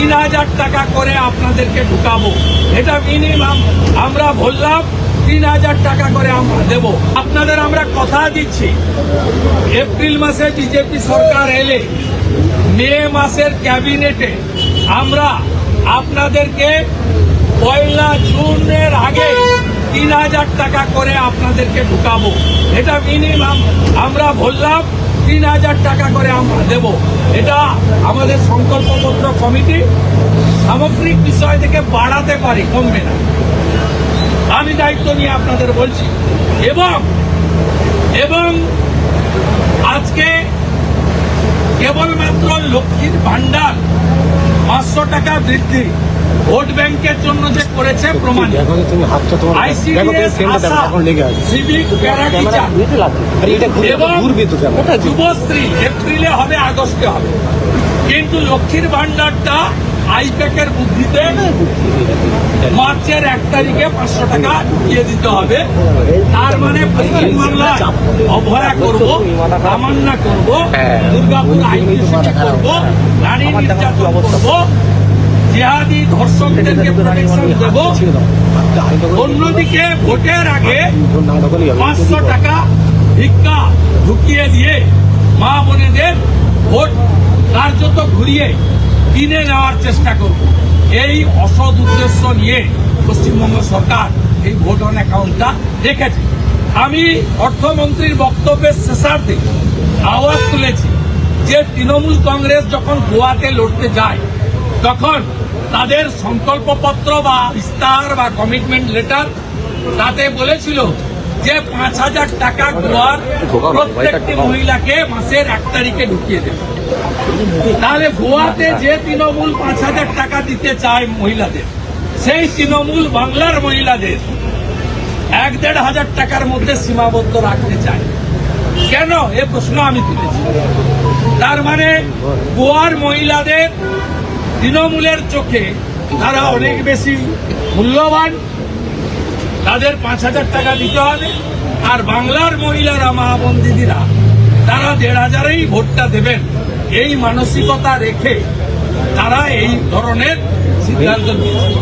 3000 টাকা করে আপনাদেরকে ঢুকাবো, এটা মিনিমাম আমরা বললাম। 3000 টাকা করে আমরা দেব আপনাদের। আমরা কথা দিচ্ছি, এপ্রিল মাসে বিজেপি সরকার এলে মে মাসের ক্যাবিনেটে আমরা আপনাদেরকে 1 জুনের আগে 3000 টাকা করে আপনাদেরকে ঢুকাবো, এটা মিনিমাম আমরা বললাম। 3000 টাকা করে আমরা দেব, এটা আমাদের সংকল্পপত্র কমিটি সামগ্রিক বিষয় থেকে বাড়াতে পারি, কমবে না। আমি দায়িত্ব নিয়ে আপনাদের বলছি। এবং আজকে কেবলমাত্র লক্ষ্মীর ভান্ডার 500 টাকা বৃদ্ধি ভোট ব্যাংকের জন্য যে করেছে প্রমাণ। আইসিডিএস, সিভিক প্যারা টিচার এবং যুবশ্রী এপ্রিলে হবে, আগস্টে হবে, কিন্তু লক্ষ্মীর ভান্ডারটা আইপ্যাকের বুদ্ধিতে মার্চের 1 তারিখে 500 টাকা দিয়ে দিতে হবে। তার মানে পশ্চিমবাংলায় অবহেলা করব, তামান্না করব, দুর্গাপুর আইনজীবী করব, নারী নির্যাতন করব, জিহাদি ধর্ষকদেরকে প্রোটেকশন দেব। অন্যদিকে ভোটের আগে 500 টাকা ভিক্ষা ঢুকিয়ে দিয়ে মা বোনেদের ভোট কার্যত ঘুরিয়ে কিনে নেওয়ার চেষ্টা করব। এই অসৎ উদ্দেশ্য নিয়ে পশ্চিমবঙ্গ সরকার এই ভোট অন অ্যাকাউন্টটা রেখেছে। আমি অর্থমন্ত্রীর বক্তব্যের শেষার্ধে আওয়াজ তুলেছি যে তৃণমূল কংগ্রেস যখন গোয়াতে লড়তে যায় তখন তাদের সংকল্পপত্র বা ইস্তাহার বা কমিটমেন্ট লেটার তাতে বলেছিল যে 5000 টাকা গোয়ার প্রত্যেকটি মহিলাকে মাসের 1 তারিখে ঢুকিয়ে দেবে। তাহলে গোয়াতে যে তৃণমূল 5000 টাকা দিতে চায় মহিলাদের, সেই তৃণমূল বাংলার মহিলাদের 1-1,500 টাকার মধ্যে সীমাবদ্ধ রাখতে চায় কেন? এ প্রশ্ন আমি তুলেছি। তার মানে গোয়ার মহিলাদের তৃণমূলের চোখে তারা অনেক বেশি মূল্যবান, তাদের 5000 টাকা দিতে হবে। আর বাংলার মহিলারা, মা বোন দিদিরা, তারা 1500-এই ভোটটা দেবেন, এই মানসিকতা রেখে তারা এই ধরনের সিদ্ধান্ত নিয়েছে।